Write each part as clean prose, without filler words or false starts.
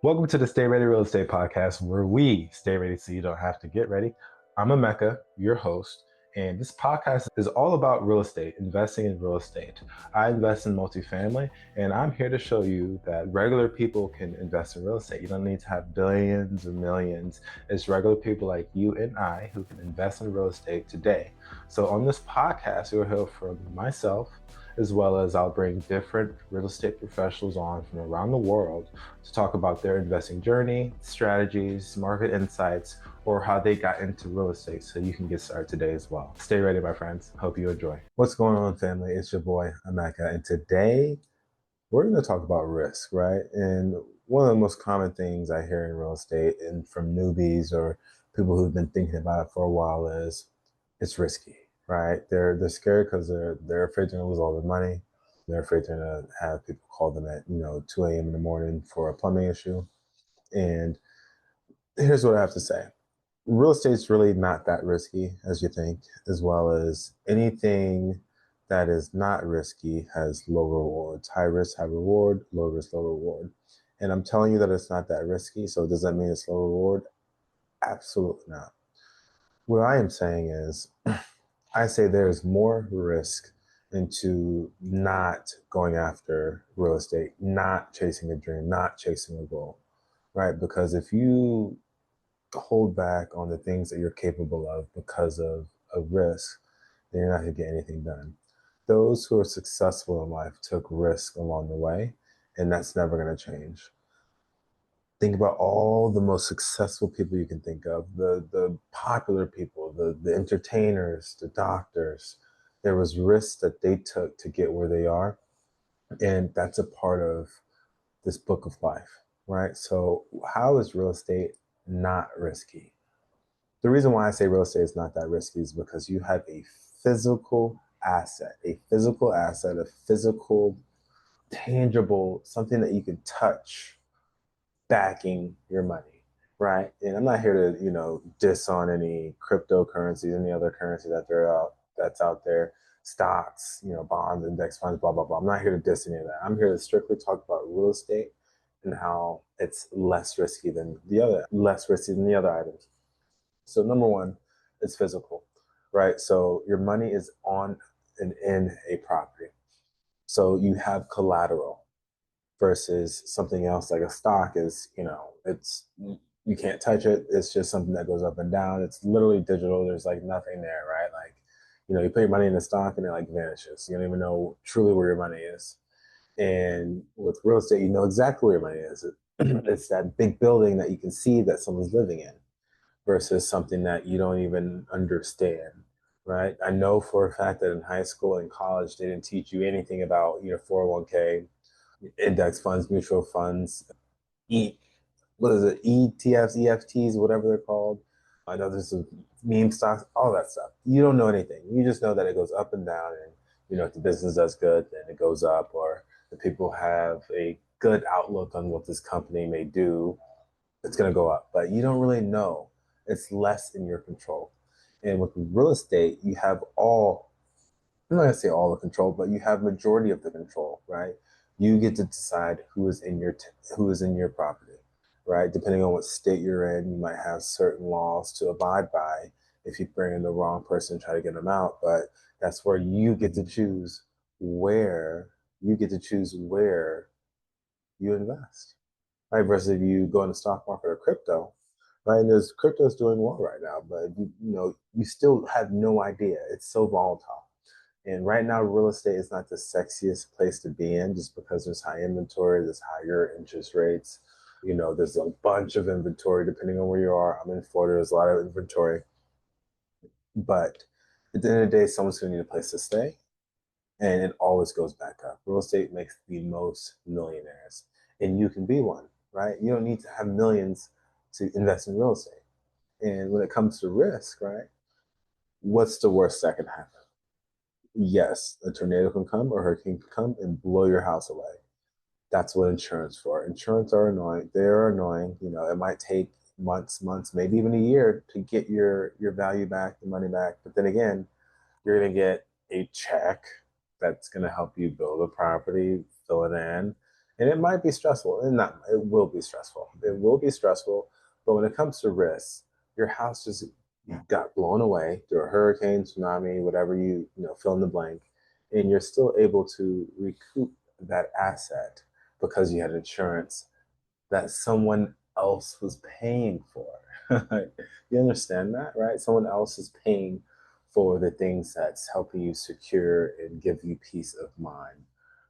Welcome to the Stay Ready Real Estate Podcast, where we stay ready so you don't have to get ready. I'm Emeka, your host, and this podcast is all about real estate, investing in real estate. I invest in multifamily, and I'm here to show you that regular people can invest in real estate. You don't need to have billions or millions. It's regular people like you and I who can invest in real estate today. So on this podcast, you'll hear from myself, as well as I'll bring different real estate professionals on from around the world to talk about their investing journey, strategies, market insights, or how they got into real estate so you can get started today as well. Stay ready, my friends. Hope you enjoy. What's going on, family? It's your boy, Emeka, and today we're going to talk about risk, right? And one of the most common things I hear in real estate and from newbies or people who've been thinking about it for a while is it's risky, right? They're scared because they're afraid they're gonna lose all their money. They're afraid they're gonna have people call them at 2 a.m. in the morning for a plumbing issue. And here's what I have to say: real estate's really not that risky as you think, as well as anything that is not risky has low rewards. High risk, high reward, low risk, low reward. And I'm telling you that it's not that risky. So does that mean it's low reward? Absolutely not. What I am saying is I say there's more risk into not going after real estate, not chasing a dream, not chasing a goal, right? Because if you hold back on the things that you're capable of because of a risk, then you're not going to get anything done. Those who are successful in life took risk along the way, and that's never going to change. Think about all the most successful people you can think of, the popular people, the entertainers, the doctors. There was risks that they took to get where they are. And that's a part of this book of life, right? So how is real estate not risky? The reason why I say real estate is not that risky is because you have a physical a physical, tangible, something that you can touch backing your money, right? And I'm not here to, diss on any cryptocurrencies, any other currency that's out there, stocks, bonds, index funds, blah blah blah. I'm not here to diss any of that. I'm here to strictly talk about real estate and how it's less risky than the other items. So number one, it's physical, right? So your money is on and in a property. So you have collateral versus something else like a stock is, it's you can't touch it. It's just something that goes up and down. It's literally digital. There's like nothing there, right? Like, you put your money in the stock and it like vanishes. You don't even know truly where your money is. And with real estate, you know exactly where your money is. It's that big building that you can see that someone's living in versus something that you don't even understand, right? I know for a fact that in high school and college, they didn't teach you anything about, 401k, index funds, mutual funds, E, what is it, ETFs, EFTs, whatever they're called. I know there's some meme stocks, all that stuff. You don't know anything. You just know that it goes up and down, and if the business does good, then it goes up, or the people have a good outlook on what this company may do, it's going to go up. But you don't really know. It's less in your control. And with real estate, you have I'm not gonna say all the control, but you have majority of the control, right? You get to decide who is in your property, right? Depending on what state you're in, you might have certain laws to abide by. If you bring in the wrong person and try to get them out, but that's where where you get to choose where you invest, right? Versus if you go in the stock market or crypto, right? And there's crypto is doing well right now, but you still have no idea. It's so volatile. And right now, real estate is not the sexiest place to be in just because there's high inventory, there's higher interest rates. There's a bunch of inventory depending on where you are. I'm in Florida, there's a lot of inventory. But at the end of the day, someone's going to need a place to stay, and it always goes back up. Real estate makes the most millionaires, and you can be one, right? You don't need to have millions to invest in real estate. And when it comes to risk, right, what's the worst that can happen? Yes, a tornado can come or a hurricane can come and blow your house away. That's what insurance for. Insurance are annoying. They're annoying. It might take months, maybe even a year to get your value back, your money back. But then again, you're gonna get a check that's gonna help you build a property, fill it in. And it might be stressful, and not it will be stressful. It will be stressful, but when it comes to risks, your house just got blown away through a hurricane, tsunami, whatever fill in the blank, and you're still able to recoup that asset because you had insurance that someone else was paying for. You understand that, right? Someone else is paying for the things that's helping you secure and give you peace of mind,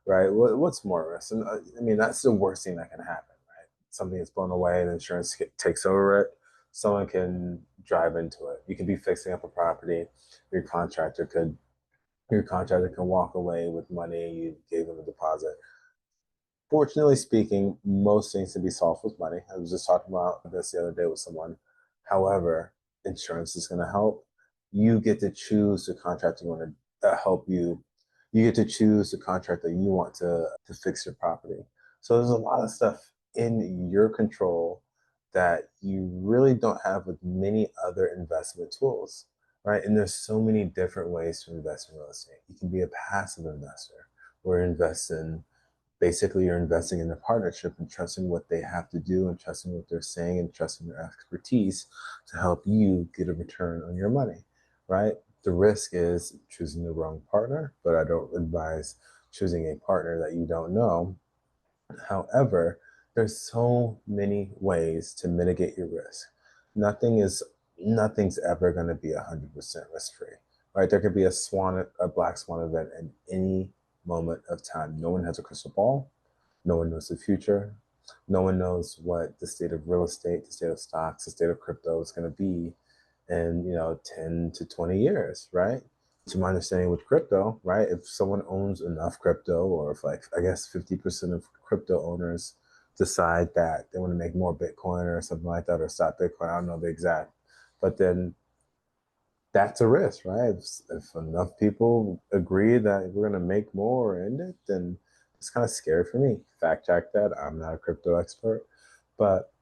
right? What's more risk? And, I mean, that's the worst thing that can happen, right? Something is blown away and insurance takes over it. Someone can drive into it. You could be fixing up a property. Your contractor could your contractor can walk away with money you gave them a deposit. Fortunately speaking, most things can be solved with money. I was just talking about this the other day with someone. However, insurance is going to help. You get to choose the contract you want to help you. You get to choose the contract that you want to fix your property. So there's a lot of stuff in your control that you really don't have with many other investment tools, right? And there's so many different ways to invest in real estate. You can be a passive investor or invest in basically you're investing in a partnership and trusting what they have to do and trusting what they're saying and trusting their expertise to help you get a return on your money, right? The risk is choosing the wrong partner, but I don't advise choosing a partner that you don't know. However, there's so many ways to mitigate your risk. Nothing is Nothing's ever going to be 100% risk free, right? There could be a black swan event at any moment of time. No one has a crystal ball. No one knows the future. No one knows what the state of real estate, the state of stocks, the state of crypto is going to be in 10 to 20 years, right? To my understanding with crypto, right? If someone owns enough crypto, or if like I guess 50% of crypto owners decide that they want to make more Bitcoin or something like that, or stop Bitcoin, I don't know the exact, but then that's a risk, right? If enough people agree that we're going to make more or end it, then it's kind of scary for me. Fact check that. I'm not a crypto expert, but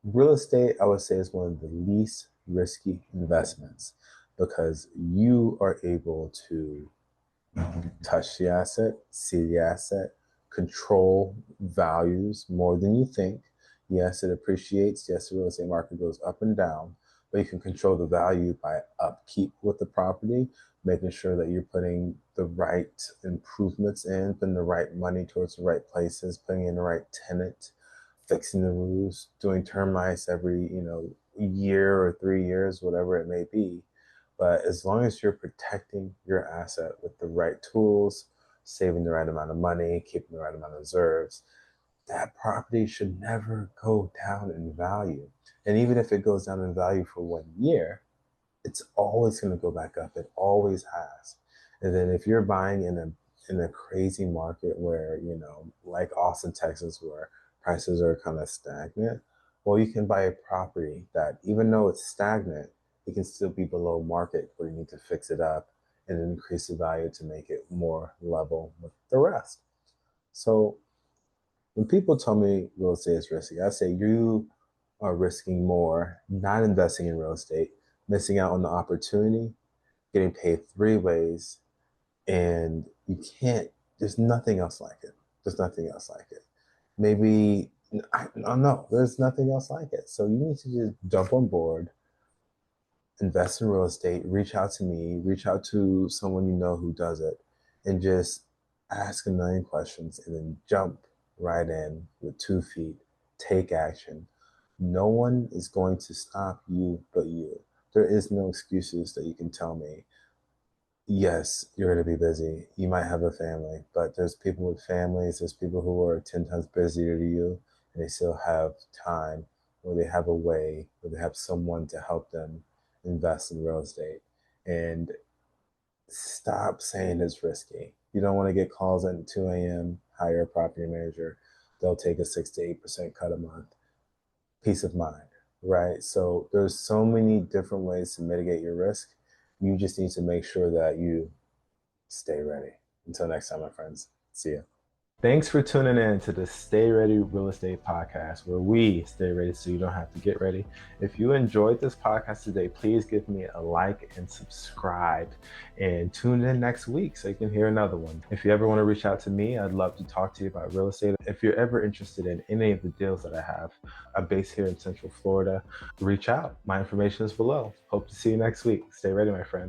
real estate, I would say, is one of the least risky investments because you are able to touch the asset, see the asset, control values more than you think. Yes, it appreciates. Yes, the real estate market goes up and down, but you can control the value by upkeep with the property, making sure that you're putting the right improvements in, putting the right money towards the right places, putting in the right tenant, fixing the roofs, doing termites every, year or 3 years, whatever it may be. But as long as you're protecting your asset with the right tools, saving the right amount of money, keeping the right amount of reserves, that property should never go down in value. And even if it goes down in value for 1 year, it's always going to go back up. It always has. And then if you're buying in a crazy market where, like Austin, Texas, where prices are kind of stagnant, well, you can buy a property that even though it's stagnant, it can still be below market where you need to fix it up and increase the value to make it more level with the rest. So when people tell me real estate is risky, I say you are risking more not investing in real estate, missing out on the opportunity, getting paid three ways, and you can't, there's nothing else like it. There's nothing else like it. Maybe, I don't know, there's nothing else like it. So you need to just jump on board, invest in real estate, reach out to me, reach out to someone you know who does it, and just ask a million questions and then jump right in with 2 feet, take action. No one is going to stop you but you. There is no excuses that you can tell me. Yes, you're going to be busy. You might have a family, but there's people with families, there's people who are 10 times busier than you, and they still have time, or they have a way, or they have someone to help them invest in real estate. And stop saying it's risky. You don't want to get calls at 2 a.m., hire a property manager. They'll take a 6 to 8% cut a month. Peace of mind, right? So there's so many different ways to mitigate your risk. You just need to make sure that you stay ready. Until next time, my friends. See ya. Thanks for tuning in to the Stay Ready Real Estate Podcast, where we stay ready so you don't have to get ready. If you enjoyed this podcast today, please give me a like and subscribe, and tune in next week so you can hear another one. If you ever want to reach out to me, I'd love to talk to you about real estate. If you're ever interested in any of the deals that I have, I'm based here in Central Florida. Reach out. My information is below. Hope to see you next week. Stay ready, my friend.